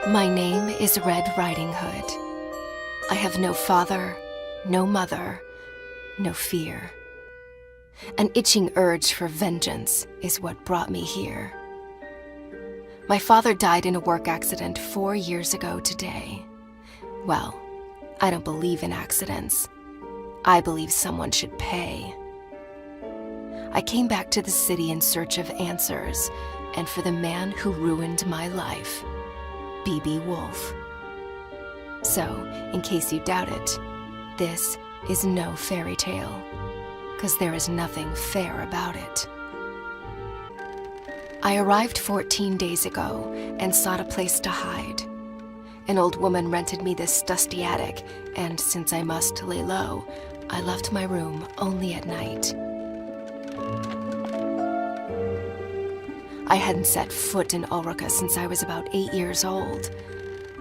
My name is Red Riding Hood. I have no father, no mother, no fear. An itching urge for vengeance is what brought me here. My father died in a work accident 4 years ago today. Well, I don't believe in accidents. I believe someone should pay. I came back to the city in search of answers, and for the man who ruined my life, B.B. Woolfe. So, in case you doubt it, this is no fairy tale, 'cause there is nothing fair about it. I arrived 14 days ago and sought a place to hide. An old woman rented me this dusty attic, and since I must lay low, I left my room only at night. I hadn't set foot in Ulrika since I was about 8 years old.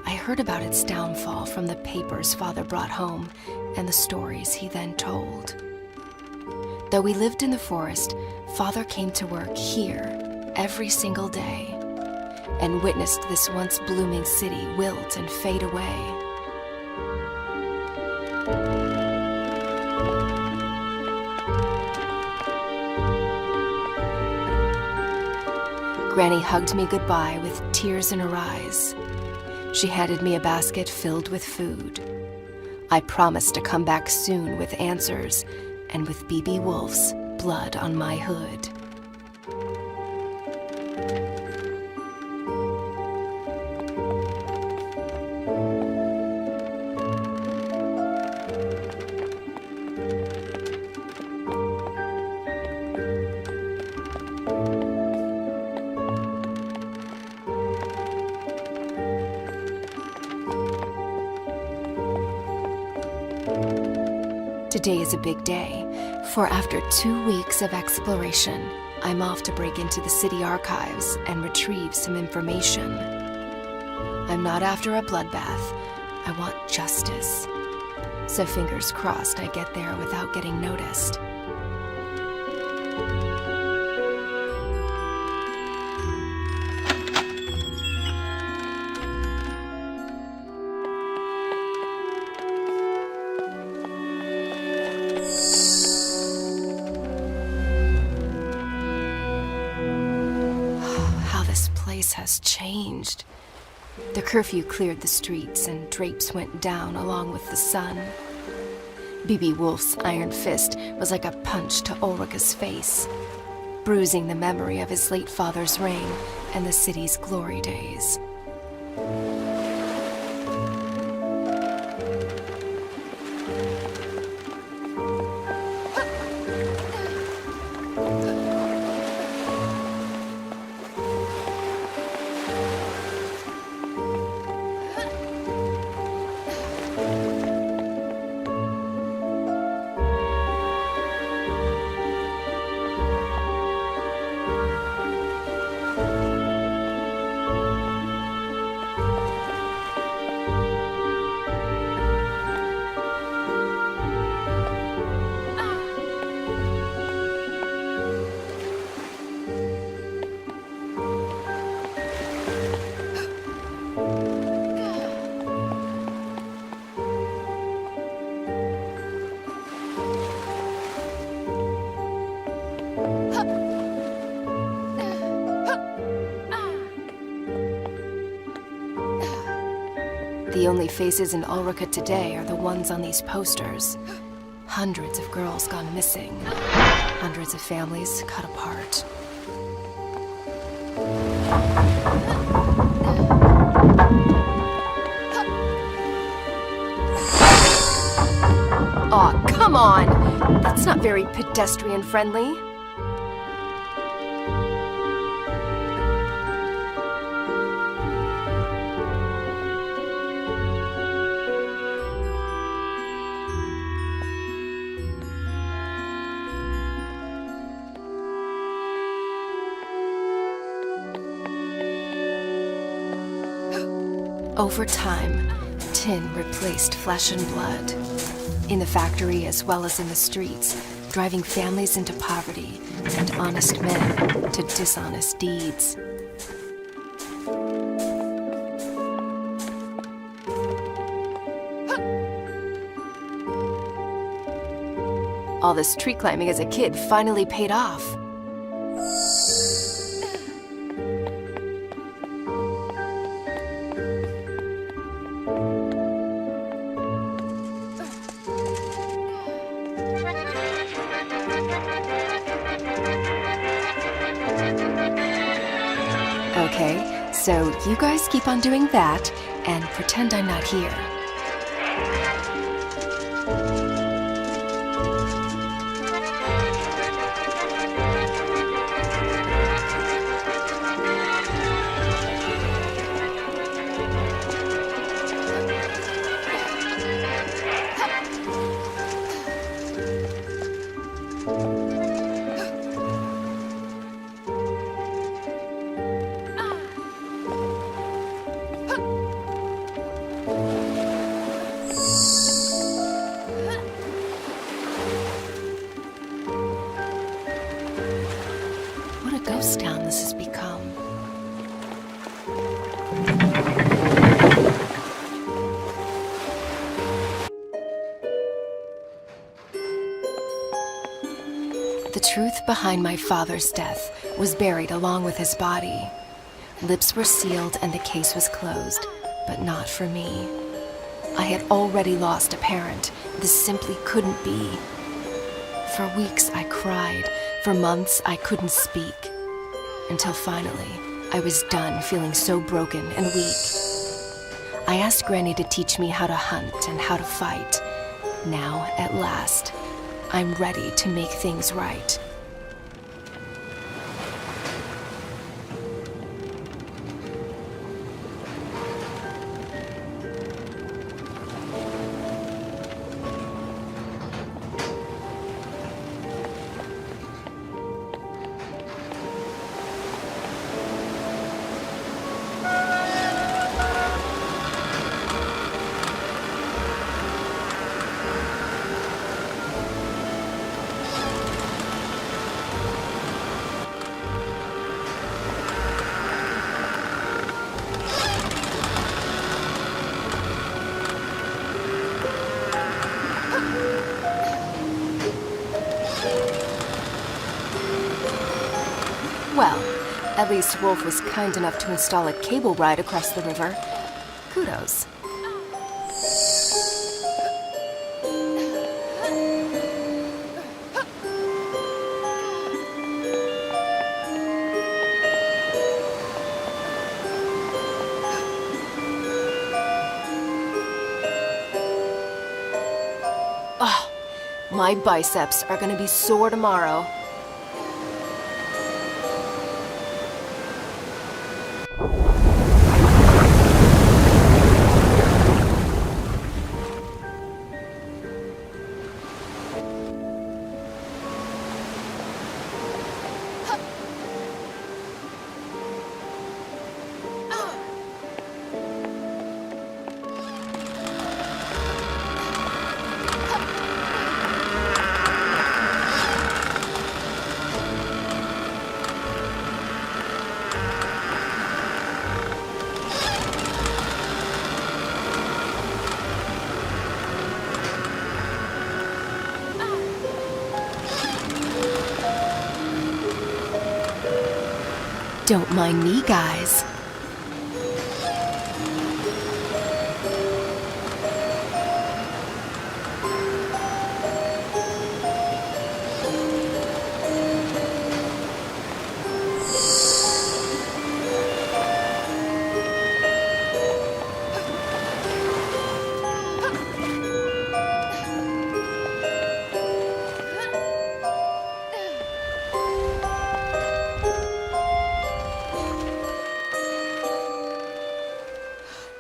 I heard about its downfall from the papers Father brought home and the stories he then told. Though we lived in the forest, Father came to work here every single day and witnessed this once blooming city wilt and fade away. Granny hugged me goodbye with tears in her eyes. She handed me a basket filled with food. I promised to come back soon with answers and with B.B. Woolfe's blood on my hood. Today is a big day, for after 2 weeks of exploration, I'm off to break into the city archives and retrieve some information. I'm not after a bloodbath. I want justice. So fingers crossed I get there without getting noticed. Has changed. The curfew cleared the streets and drapes went down along with the sun. B.B. Woolfe's iron fist was like a punch to Ulrika's face, bruising the memory of his late father's reign and the city's glory days. The only faces in Ulrika today are the ones on these posters. Hundreds of girls gone missing. Hundreds of families cut apart. Aw, come on! That's not very pedestrian-friendly. Over time, tin replaced flesh and blood. In the factory as well as in the streets, driving families into poverty and honest men to dishonest deeds. All this tree climbing as a kid finally paid off. Okay, so you guys keep on doing that and pretend I'm not here. What a ghost town this has become. The truth behind my father's death was buried along with his body. Lips were sealed and the case was closed, but not for me. I had already lost a parent. This simply couldn't be. For weeks I cried. For months I couldn't speak. Until finally, I was done feeling so broken and weak. I asked Granny to teach me how to hunt and how to fight. Now, at last, I'm ready to make things right. Well, at least Woolfe was kind enough to install a cable ride across the river. Kudos. Oh, my biceps are gonna be sore tomorrow. Don't mind me, guys.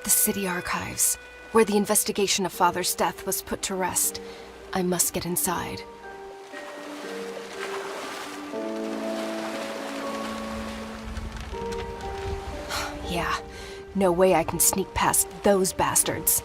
The city archives, where the investigation of Father's death was put to rest. I must get inside. Yeah, no way I can sneak past those bastards.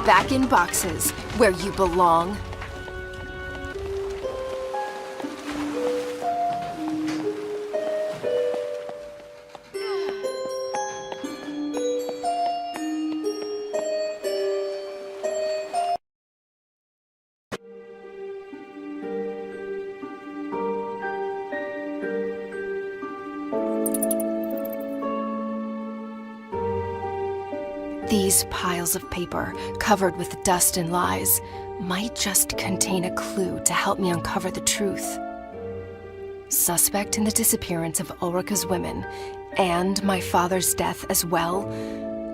back in boxes, where you belong. These piles of paper, covered with dust and lies, might just contain a clue to help me uncover the truth. Suspect in the disappearance of Ulrika's women, and my father's death as well?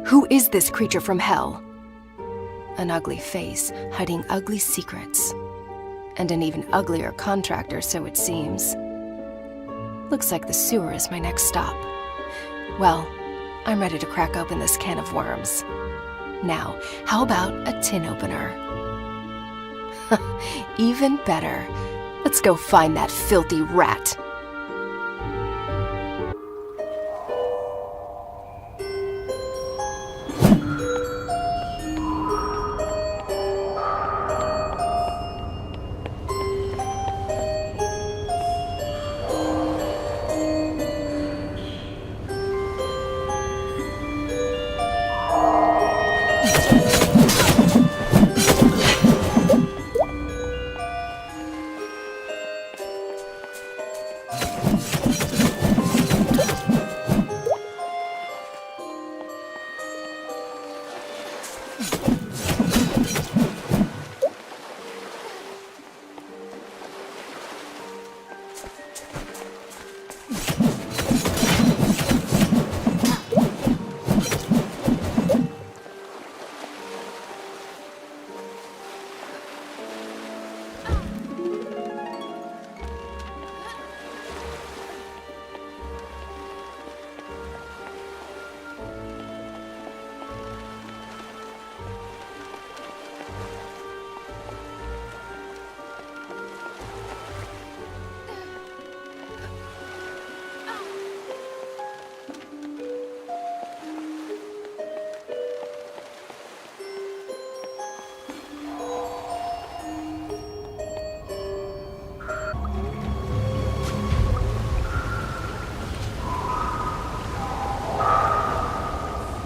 Who is this creature from hell? An ugly face, hiding ugly secrets. And an even uglier contractor, so it seems. Looks like the sewer is my next stop. Well, I'm ready to crack open this can of worms. Now, how about a tin opener? Even better. Let's go find that filthy rat.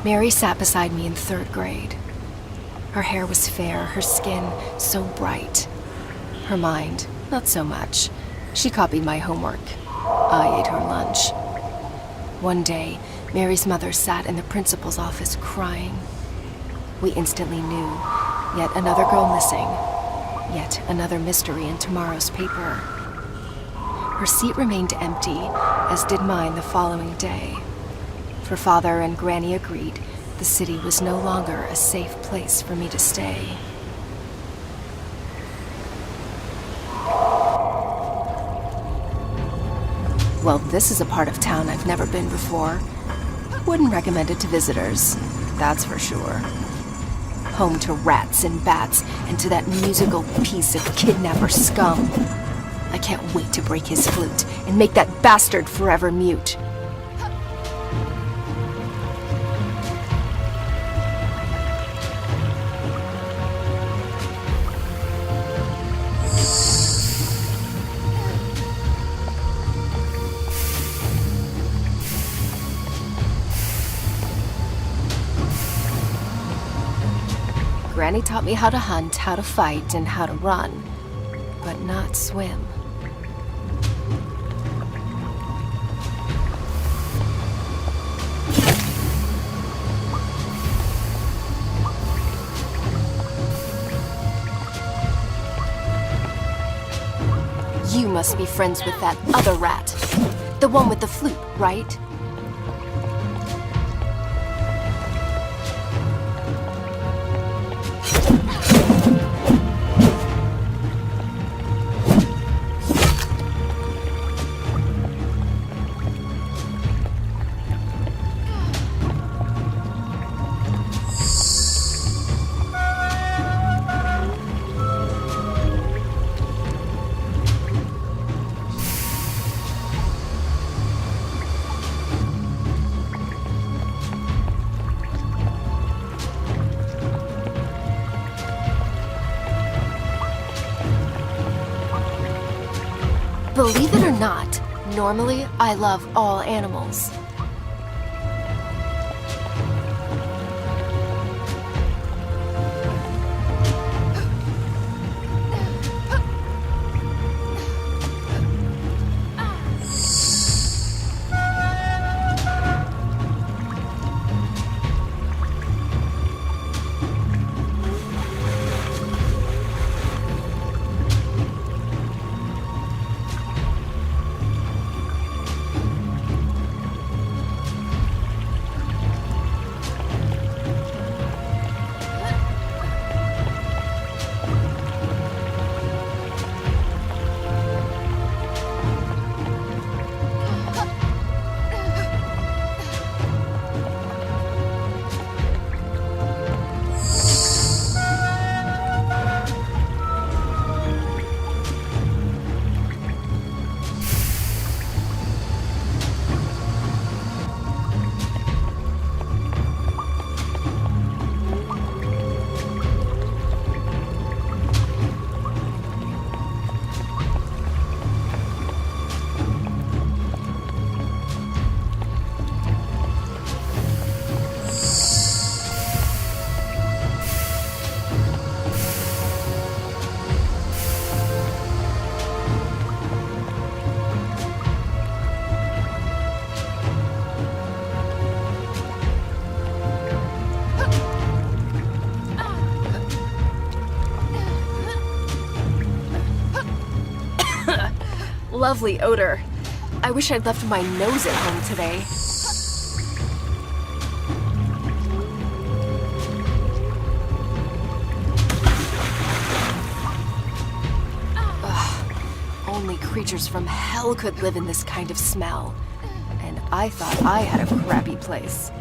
Mary sat beside me in 3rd grade. Her hair was fair, her skin so bright. Her mind, not so much. She copied my homework. I ate her lunch. One day, Mary's mother sat in the principal's office crying. We instantly knew, yet another girl missing. Yet another mystery in tomorrow's paper. Her seat remained empty, as did mine the following day. For Father and Granny agreed the city was no longer a safe place for me to stay. Well, this is a part of town I've never been before. Wouldn't recommend it to visitors, that's for sure. Home to rats and bats, and to that musical piece of kidnapper scum. I can't wait to break his flute and make that bastard forever mute. Granny taught me how to hunt, how to fight, and how to run, but not swim. You must be friends with that other rat. The one with the flute, right? Believe it or not, normally I love all animals. Lovely odor. I wish I'd left my nose at home today. Ugh. Only creatures from hell could live in this kind of smell. And I thought I had a crappy place.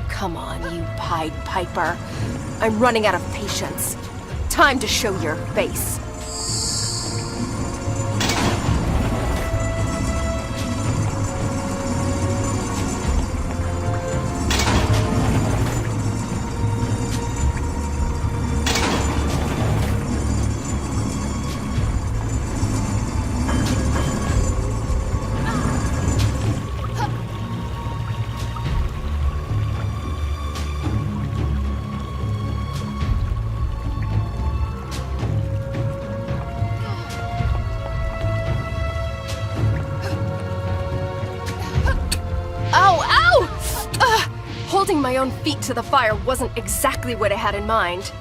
Come on, you Pied Piper. I'm running out of patience. Time to show your face. Holding my own feet to the fire wasn't exactly what I had in mind.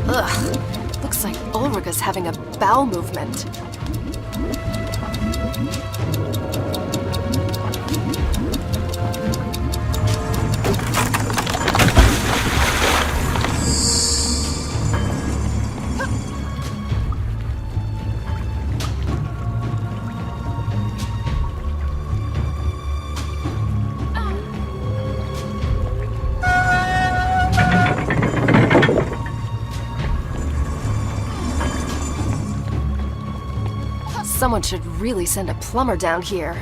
Ugh, looks like Ulrica's having a bowel movement. Someone should really send a plumber down here.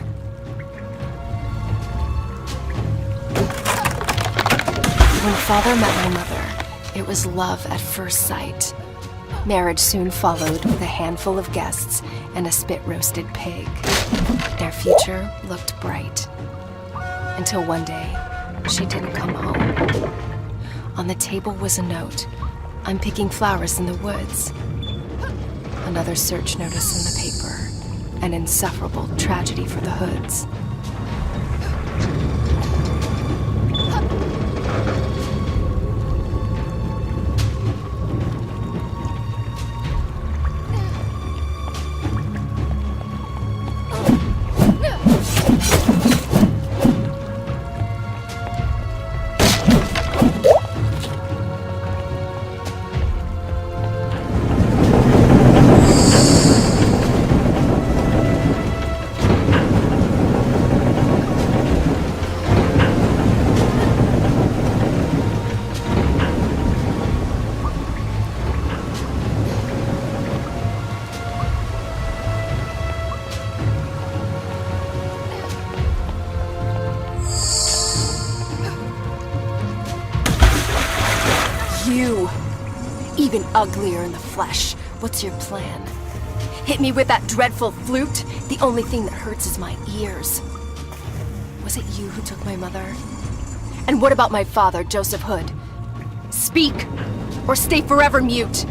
When Father met my mother, It was love at first sight. Marriage soon followed with a handful of guests and a spit-roasted pig. Their future looked bright. Until one day, she didn't come home. On the table was a note. I'm picking flowers in the woods. Another search notice in the paper. An insufferable tragedy for the Hoods. You! Even uglier in the flesh. What's your plan? Hit me with that dreadful flute? The only thing that hurts is my ears. Was it you who took my mother? And what about my father, Joseph Hood? Speak, or stay forever mute.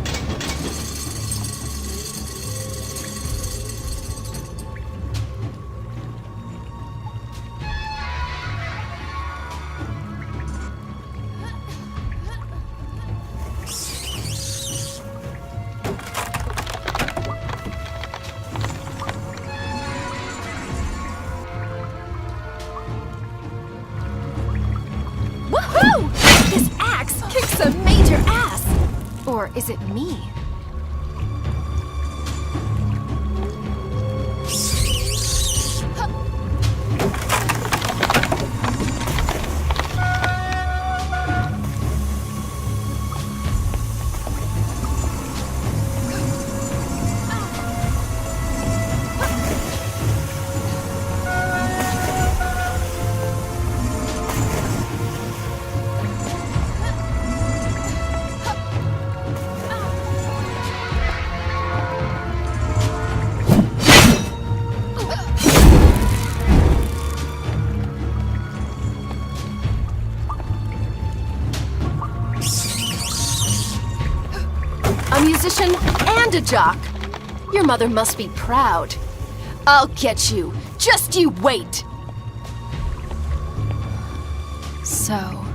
Woohoo! This axe kicks a major ass! Or is it me? A musician and a jock. Your mother must be proud. I'll get you. Just you wait. So,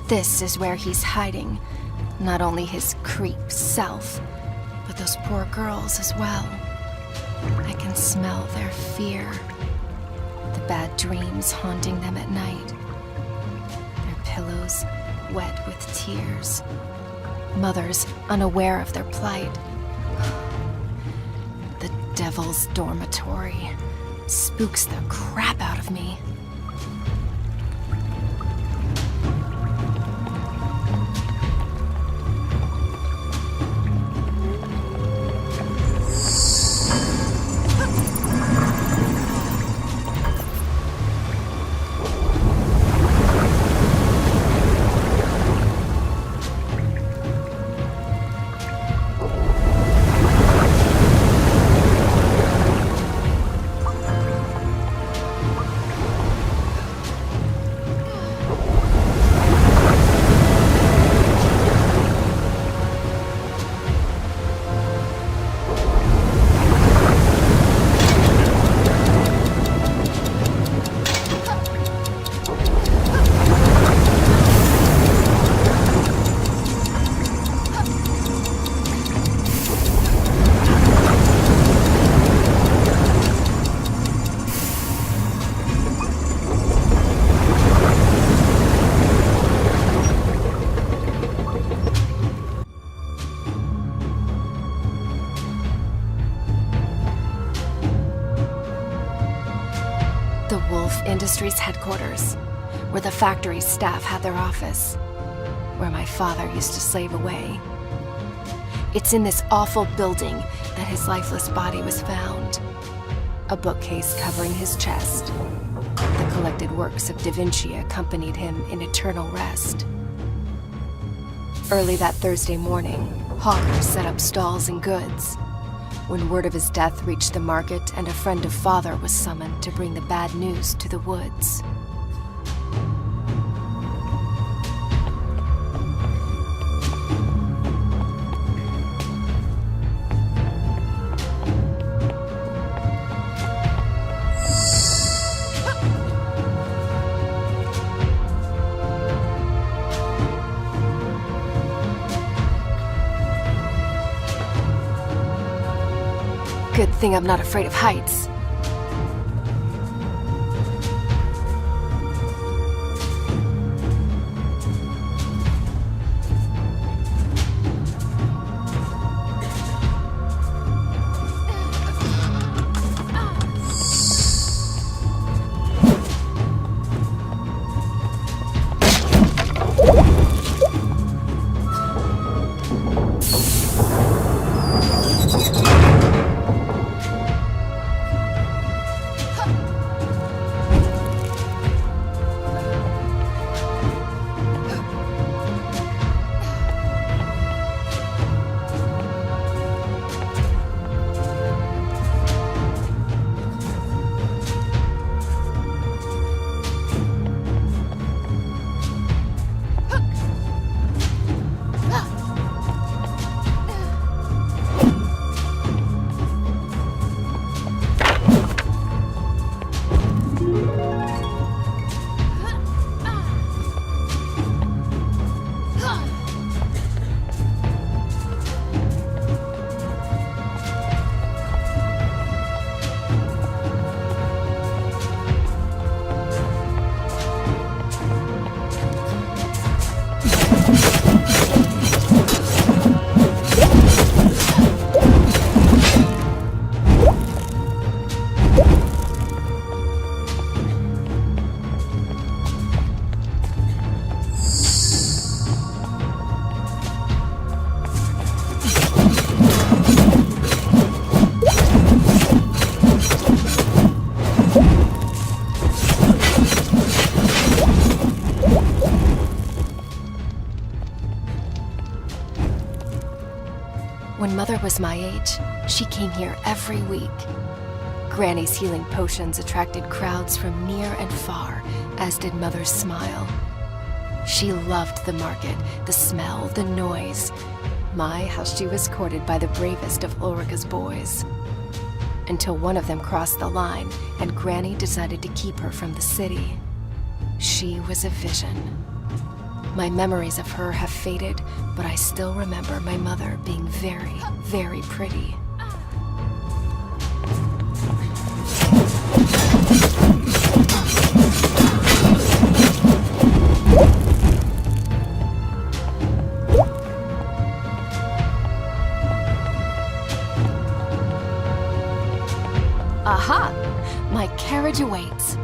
this is where he's hiding. Not only his creep self, but those poor girls as well. I can smell their fear. The bad dreams haunting them at night. Their pillows wet with tears. Mothers unaware of their plight. The devil's dormitory spooks the crap out of me. The Woolfe Industries headquarters, where the factory staff had their office, where my father used to slave away. It's in this awful building that his lifeless body was found. A bookcase covering his chest. The collected works of Da Vinci accompanied him in eternal rest. Early that Thursday morning, Hawker set up stalls and goods. When word of his death reached the market and a friend of father was summoned to bring the bad news to the woods. Good thing I'm not afraid of heights. When Mother was my age, she came here every week. Granny's healing potions attracted crowds from near and far, as did Mother's smile. She loved the market, the smell, the noise. My, how she was courted by the bravest of Ulrika's boys. Until one of them crossed the line, and Granny decided to keep her from the city. She was a vision. My memories of her have faded, but I still remember my mother being very, very pretty. Aha! My carriage awaits.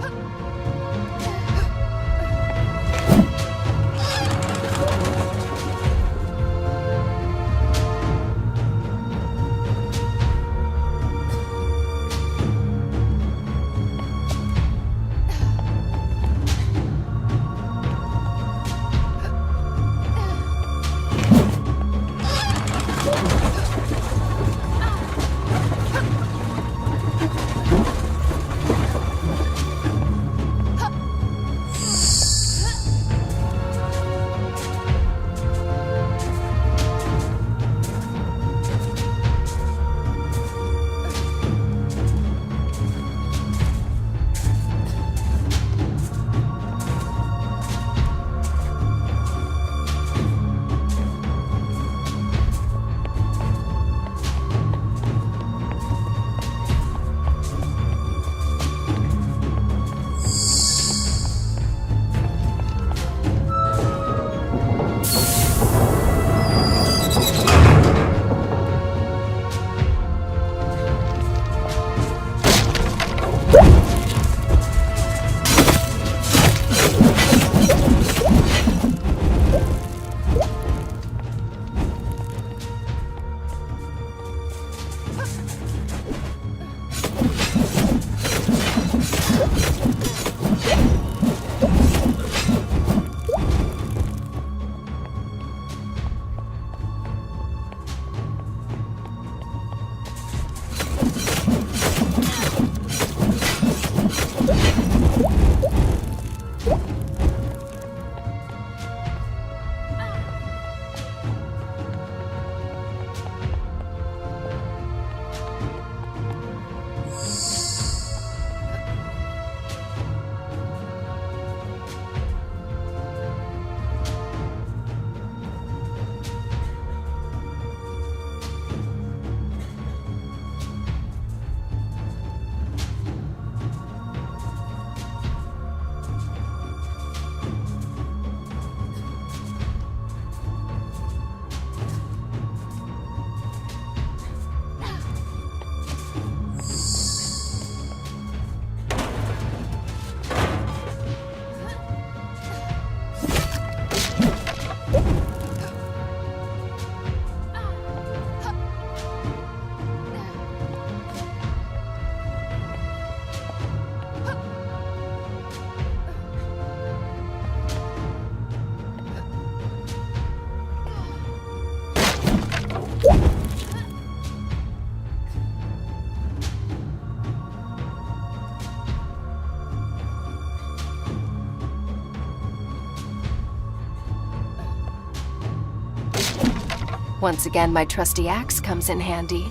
Once again, my trusty axe comes in handy.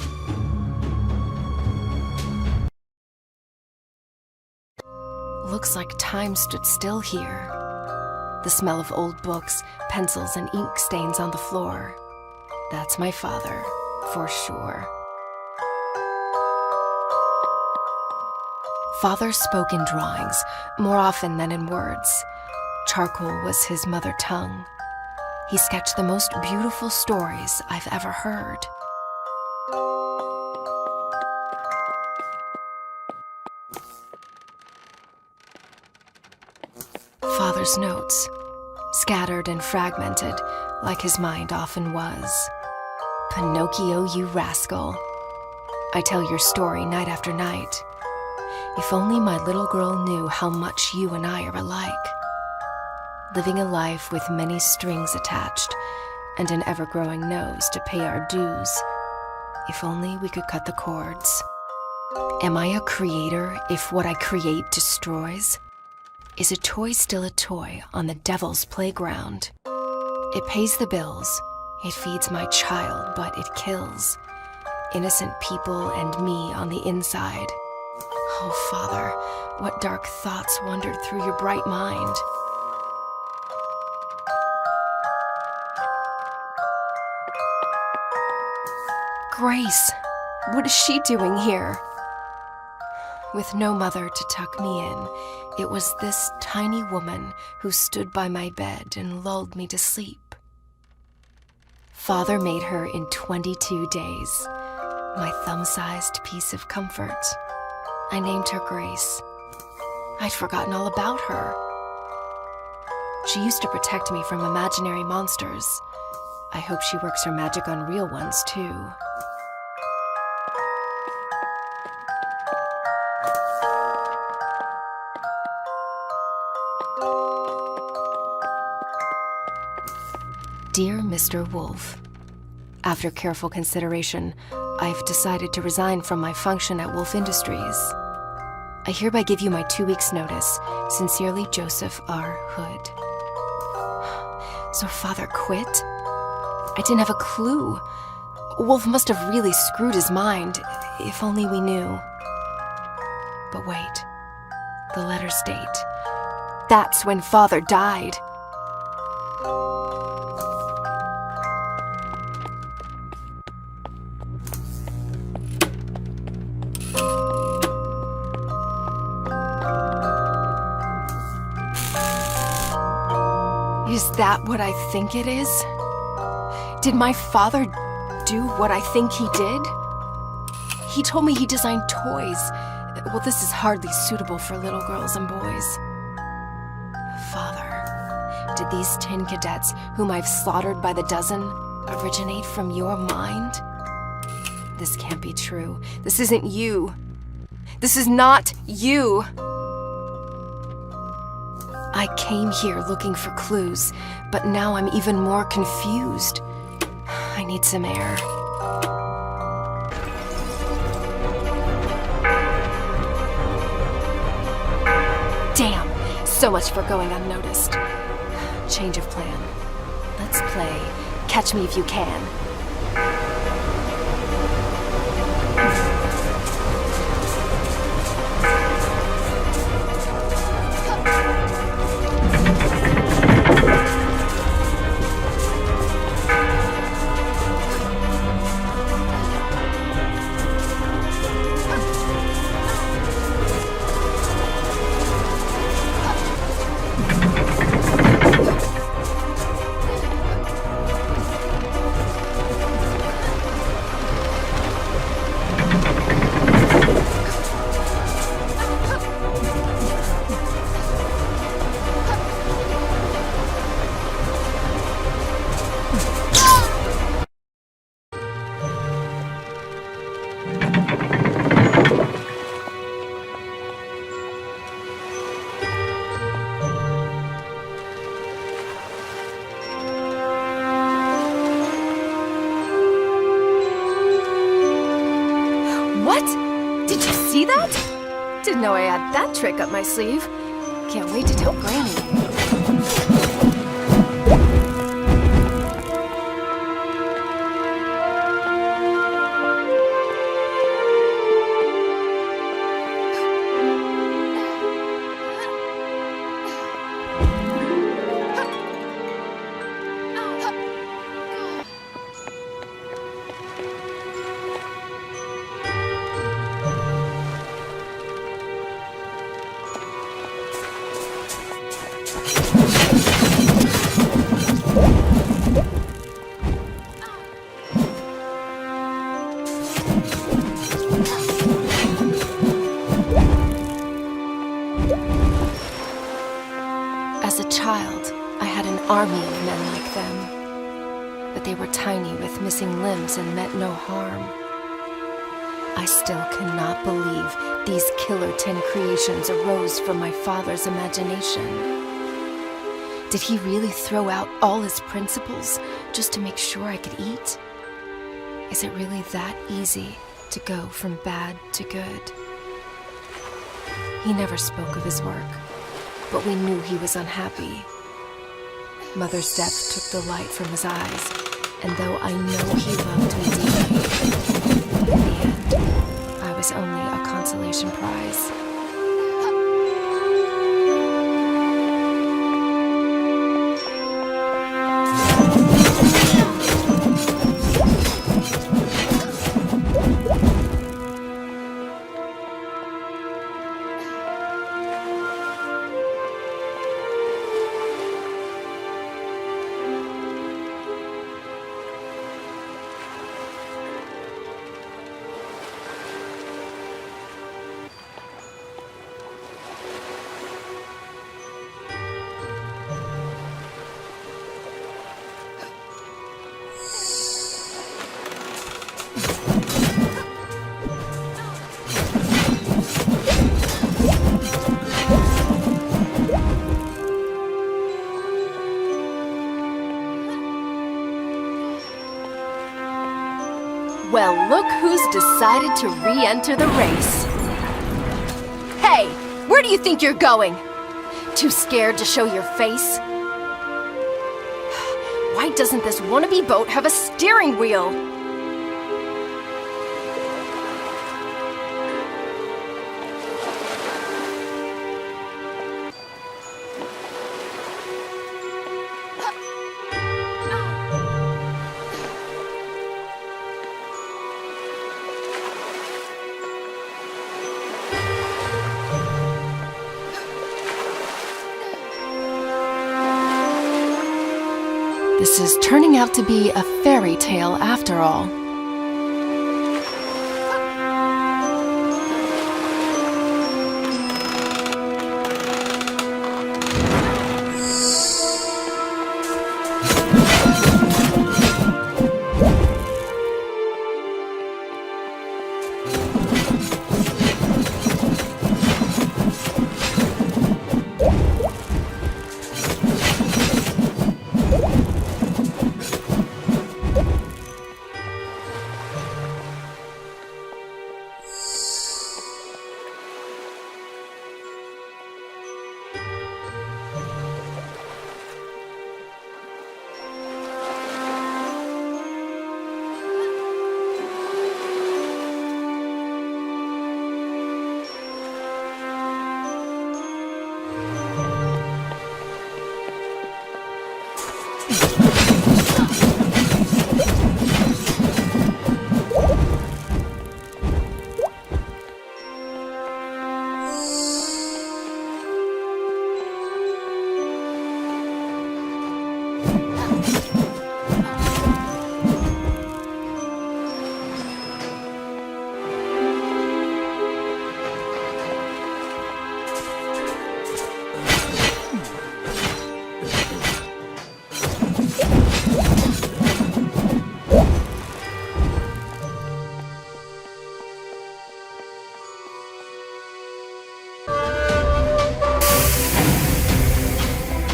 Looks like time stood still here. The smell of old books, pencils, and ink stains on the floor. That's my father, for sure. Father spoke in drawings, more often than in words. Charcoal was his mother tongue. He sketched the most beautiful stories I've ever heard. Father's notes, scattered and fragmented, like his mind often was. Pinocchio, you rascal. I tell your story night after night. If only my little girl knew how much you and I are alike. Living a life with many strings attached and an ever-growing nose to pay our dues. If only we could cut the cords. Am I a creator if what I create destroys? Is a toy still a toy on the devil's playground? It pays the bills, it feeds my child, but it kills innocent people and me on the inside. Oh, Father, what dark thoughts wandered through your bright mind? Grace, what is she doing here? With no mother to tuck me in, it was this tiny woman who stood by my bed and lulled me to sleep. Father made her in 22 days, my thumb-sized piece of comfort. I named her Grace. I'd forgotten all about her. She used to protect me from imaginary monsters. I hope she works her magic on real ones, too. Dear Mr. Woolfe, after careful consideration, I've decided to resign from my function at Woolfe Industries. I hereby give you my 2 weeks' notice. Sincerely, Joseph R. Hood. So Father quit? I didn't have a clue. Woolfe must have really screwed his mind, if only we knew. But wait, the letter's date. That's when Father died. Is that what I think it is? Did my father do what I think he did? He told me he designed toys. Well, this is hardly suitable for little girls and boys. Father, did these tin cadets, whom I've slaughtered by the dozen, originate from your mind? This can't be true. This isn't you. This is not you. I came here looking for clues, but now I'm even more confused. I need some air. Damn! So much for going unnoticed. Change of plan. Let's play Catch Me If You Can. What? Did you see that? Didn't know I had that trick up my sleeve. Can't wait to tell Granny. army of men like them. But they were tiny with missing limbs and meant no harm. I still cannot believe these killer 10 creations arose from my father's imagination. Did he really throw out all his principles just to make sure I could eat? Is it really that easy to go from bad to good? He never spoke of his work, but we knew he was unhappy. Mother's death took the light from his eyes, and though I know he loved me deeply, in the end, I was only a consolation prize. Well, look who's decided to re-enter the race. Hey, where do you think you're going? Too scared to show your face? Why doesn't this wannabe boat have a steering wheel? This is turning out to be a fairy tale after all.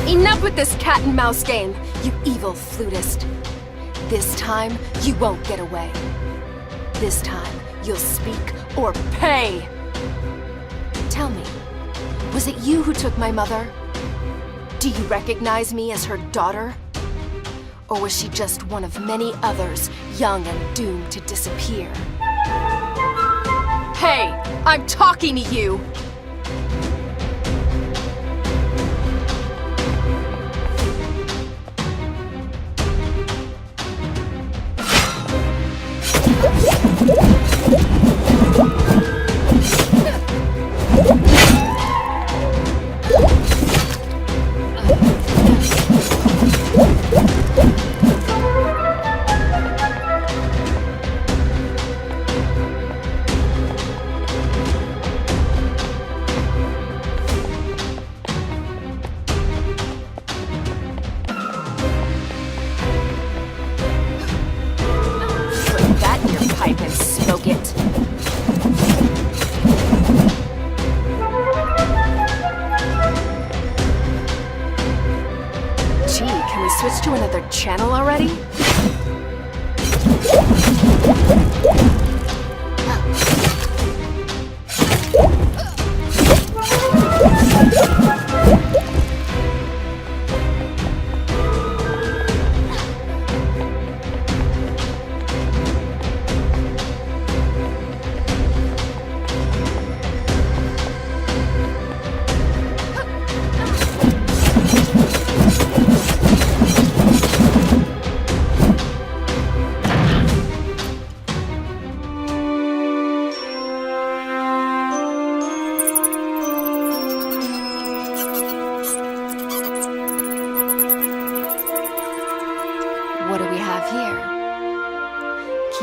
Enough with this cat and mouse game, you evil flutist. This time, you won't get away. This time, you'll speak or pay. Tell me, was it you who took my mother? Do you recognize me as her daughter? Or was she just one of many others, young and doomed to disappear? Hey, I'm talking to you!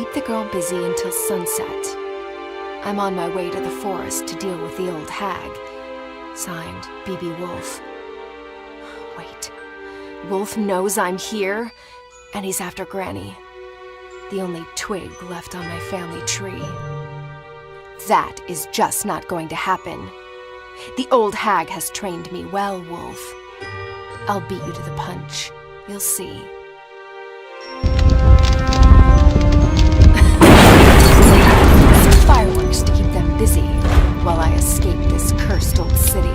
keep the girl busy until sunset. I'm on my way to the forest to deal with the old hag. Signed, B.B. Woolfe. Wait. Woolfe knows I'm here, and he's after Granny. The only twig left on my family tree. That is just not going to happen. The old hag has trained me well, Woolfe. I'll beat you to the punch. You'll see. Some fireworks to keep them busy while I escape this cursed old city.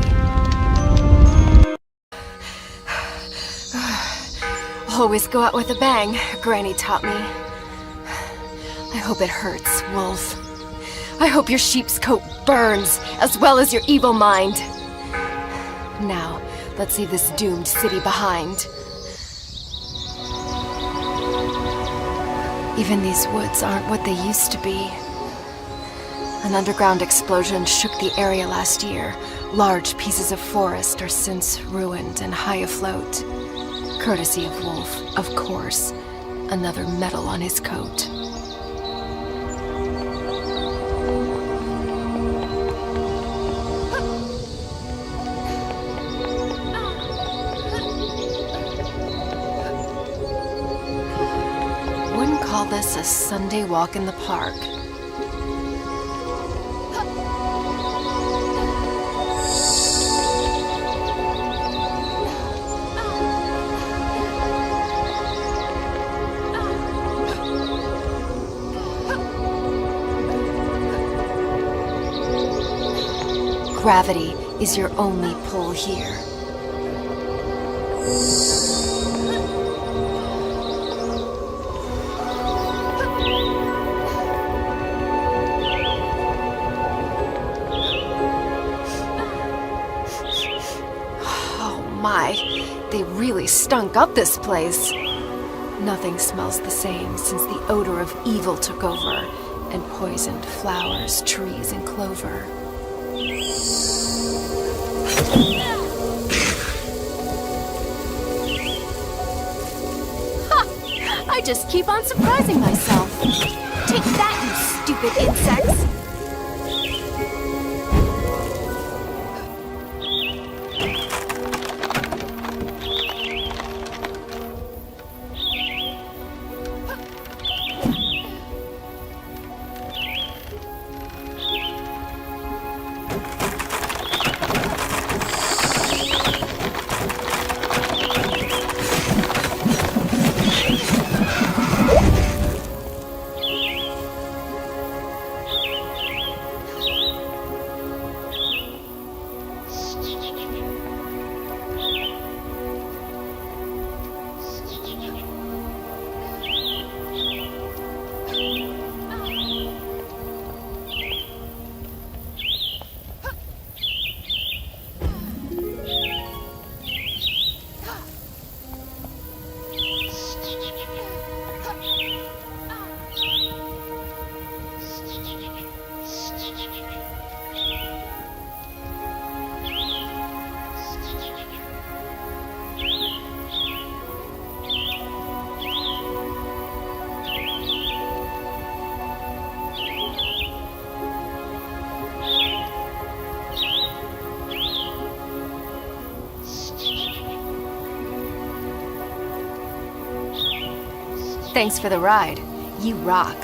Always go out with a bang, Granny taught me. I hope it hurts, Woolfe. I hope your sheep's coat burns, as well as your evil mind. Now, let's leave this doomed city behind. Even these woods aren't what they used to be. An underground explosion shook the area last year. Large pieces of forest are since ruined and high afloat. Courtesy of Woolfe, of course. Another medal on his coat. Wouldn't call this a Sunday walk in the park. Gravity is your only pull here. Oh my, they really stunk up this place. Nothing smells the same since the odor of evil took over and poisoned flowers, trees, and clover. I just keep on surprising myself. Take that, you stupid insects! Thanks for the ride. You rock.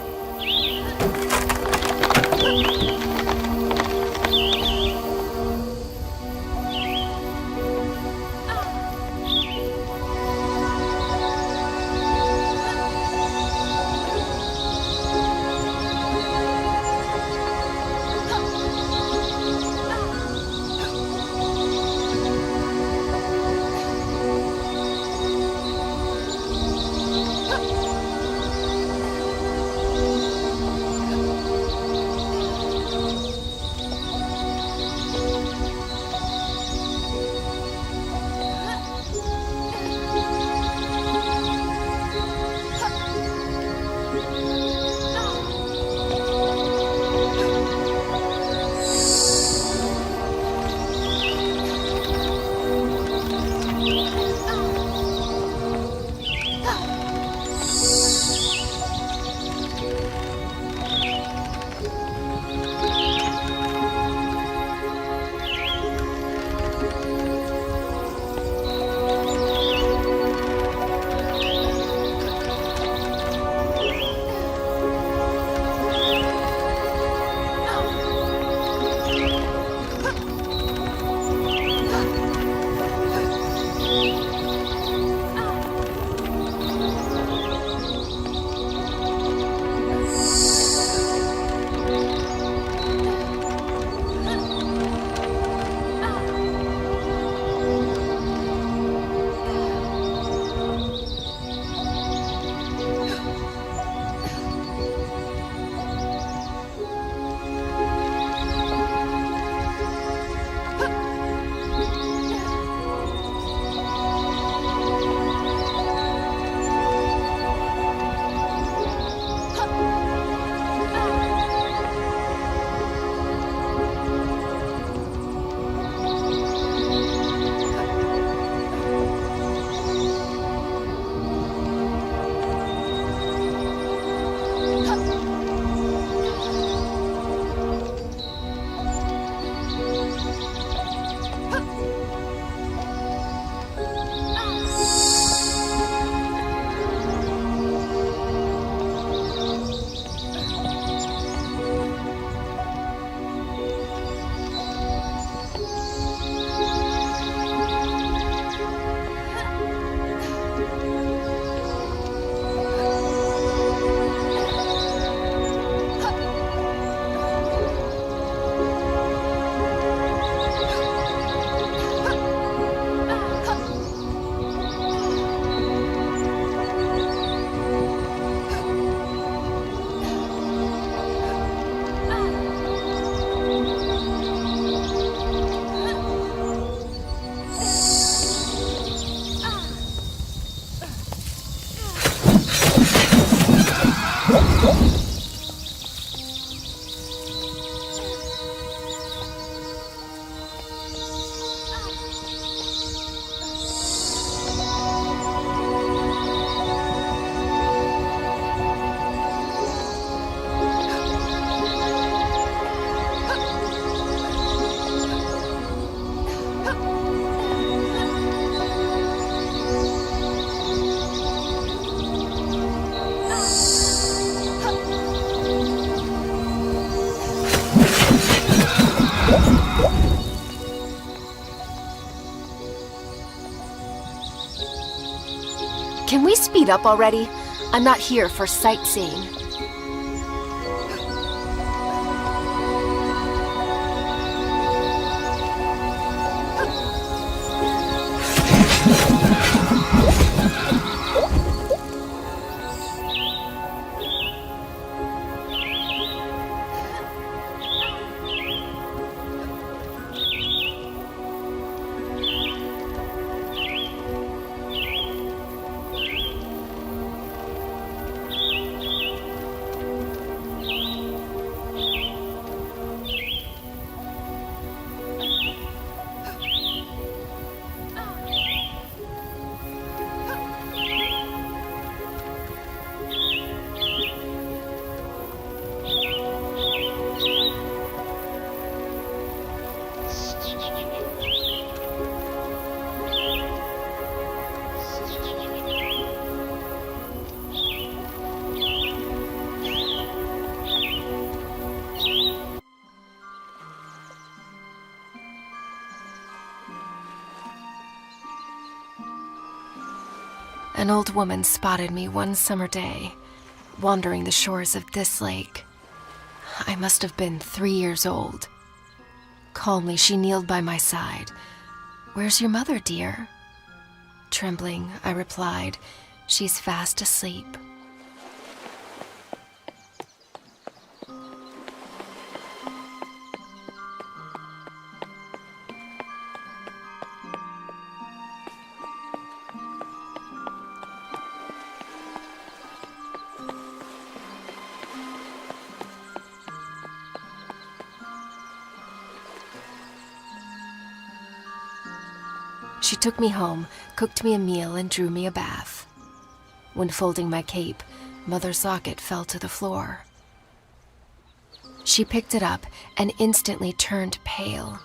speed up already? I'm not here for sightseeing. An old woman spotted me one summer day, wandering the shores of this lake. I must have been 3 years old. Calmly, she kneeled by my side. "Where's your mother, dear?" Trembling, I replied, "She's fast asleep." She took me home, cooked me a meal, and drew me a bath. When folding my cape, Mother's locket fell to the floor. She picked it up and instantly turned pale.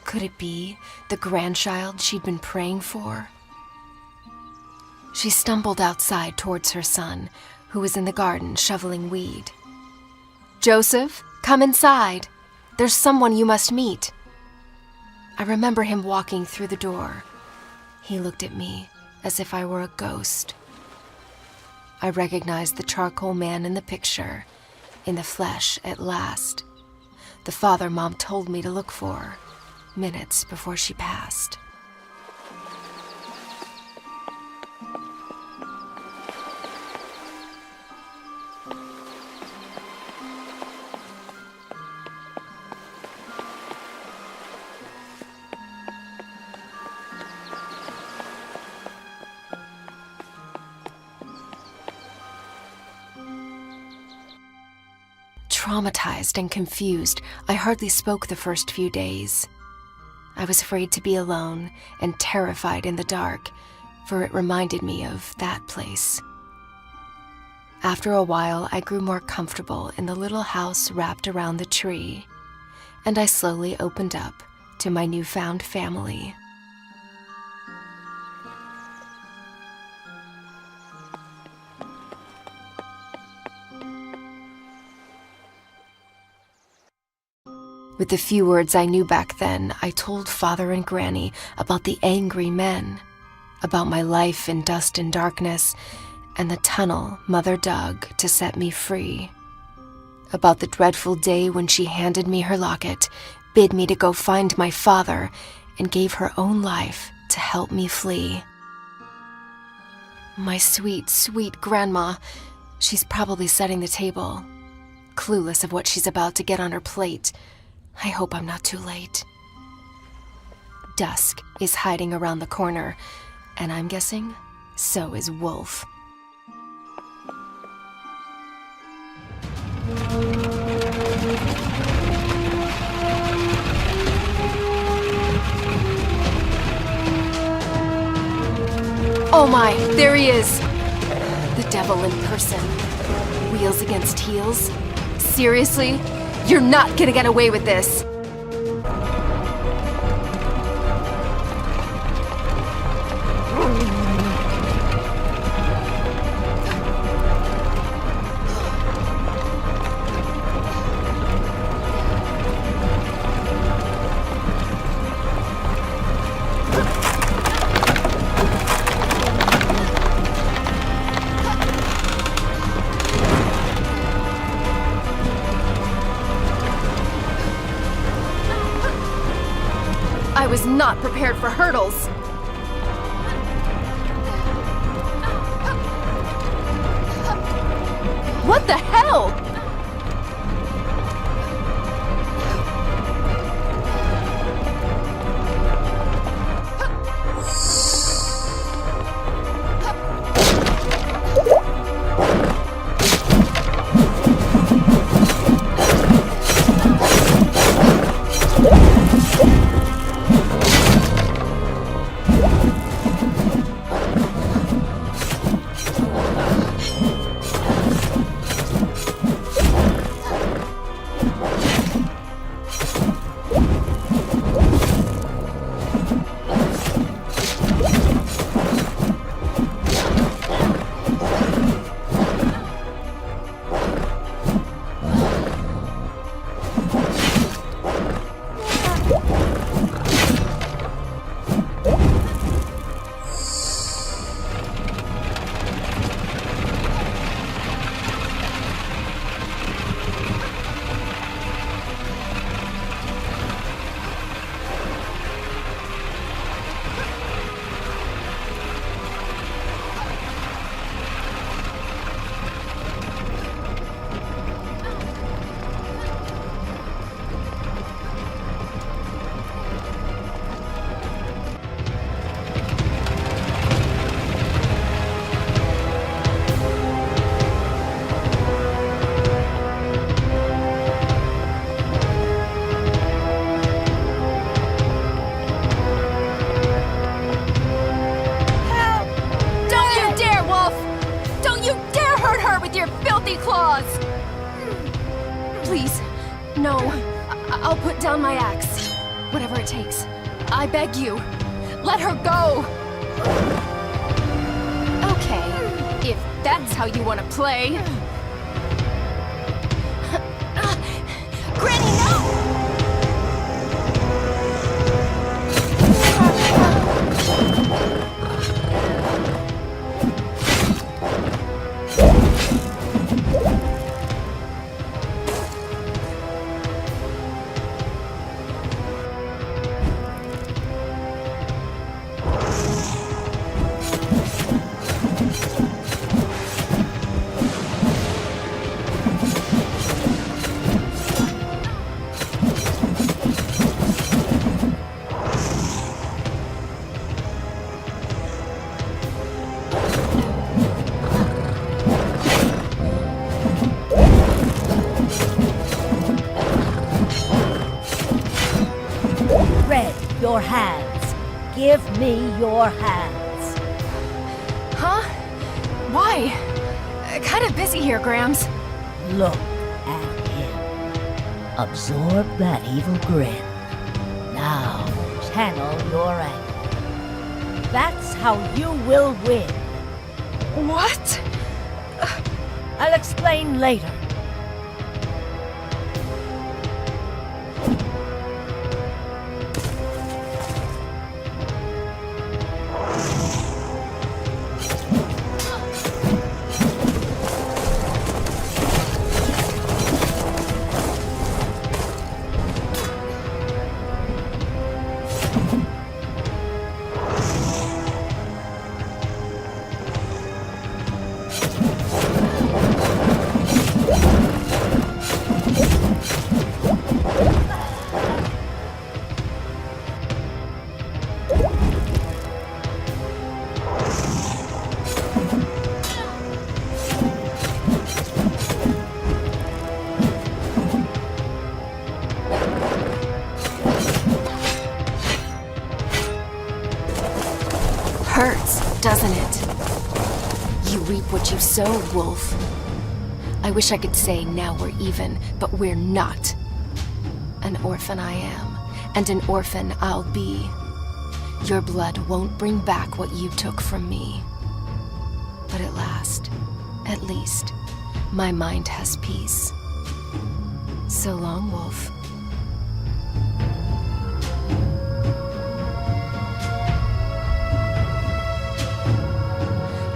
Could it be the grandchild she'd been praying for? She stumbled outside towards her son, who was in the garden shoveling weed. "Joseph, come inside. There's someone you must meet." I remember him walking through the door. He looked at me as if I were a ghost. I recognized the charcoal man in the picture, in the flesh at last. The father Mom told me to look for, minutes before she passed. Traumatized and confused, I hardly spoke the first few days. I was afraid to be alone and terrified in the dark, for it reminded me of that place. After a while, I grew more comfortable in the little house wrapped around the tree, and I slowly opened up to my newfound family. With the few words I knew back then, I told Father and Granny about the angry men, about my life in dust and darkness, and the tunnel Mother dug to set me free. About the dreadful day when she handed me her locket, bid me to go find my father, and gave her own life to help me flee. My sweet, sweet grandma, she's probably setting the table, clueless of what she's about to get on her plate. I hope I'm not too late. Dusk is hiding around the corner, and I'm guessing so is Woolfe. Oh my, there he is! The devil in person. Wheels against heels? Seriously? You're not gonna get away with this! I was not prepared for hurdles. What the hell? Claws! Please, no. I'll put down my axe. Whatever it takes. I beg you. Let her go! Okay, if that's how you want to play. Granny, no! Your hands. Give me your hands. Huh? Why? Kinda busy here, Grams. Look at him. Absorb that evil grin. Now, channel your anger. That's how you will win. What? I'll explain later. Hurts, doesn't it? You reap what you sow, Woolfe. I wish I could say now we're even, but we're not. An orphan I am, and an orphan I'll be. Your blood won't bring back what you took from me. But at least, my mind has peace. So long, Woolfe.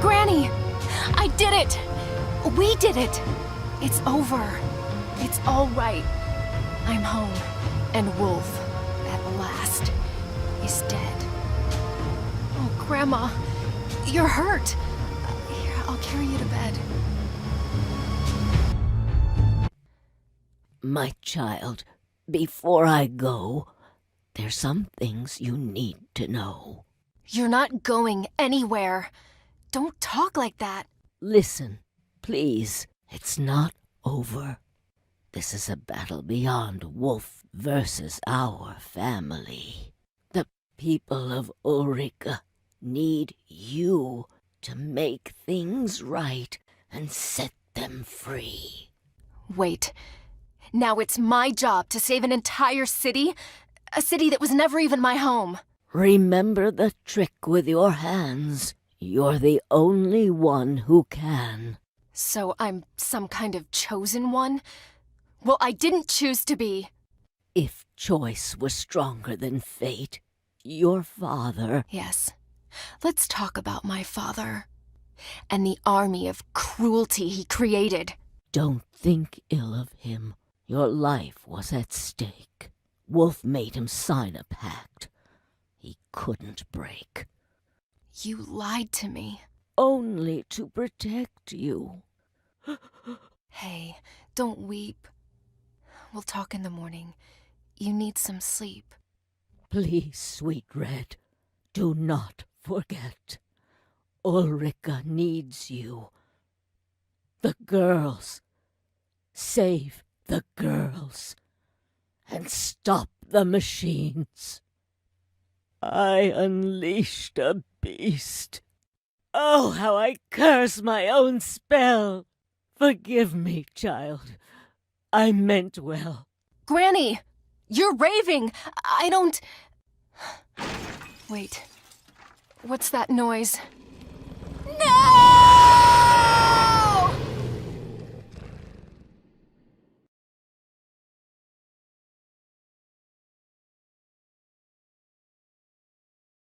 Granny! I did it! We did it! It's over. It's all right. I'm home. And Woolfe, at last, is dead. Oh, Grandma, you're hurt. Here, I'll carry you to bed. My child, before I go, there's some things you need to know. You're not going anywhere. Don't talk like that. Listen, please. It's not over. This is a battle beyond Woolfe versus our family. The people of Ulrika need you to make things right and set them free. Wait. Now it's my job to save an entire city? A city that was never even my home. Remember the trick with your hands. You're the only one who can. So I'm some kind of chosen one? Well, I didn't choose to be. If choice was stronger than fate, your father... Yes. Let's talk about my father. And the army of cruelty he created. Don't think ill of him. Your life was at stake. Woolfe made him sign a pact he couldn't break. You lied to me. Only to protect you. Hey, don't weep. We'll talk in the morning. You need some sleep. Please, sweet Red, do not forget. Ulrika needs you. The girls. Save the girls. And stop the machines. I unleashed a beast. Oh, how I curse my own spell! Forgive me, child. I meant well. Granny! You're raving! I don't... Wait. What's that noise?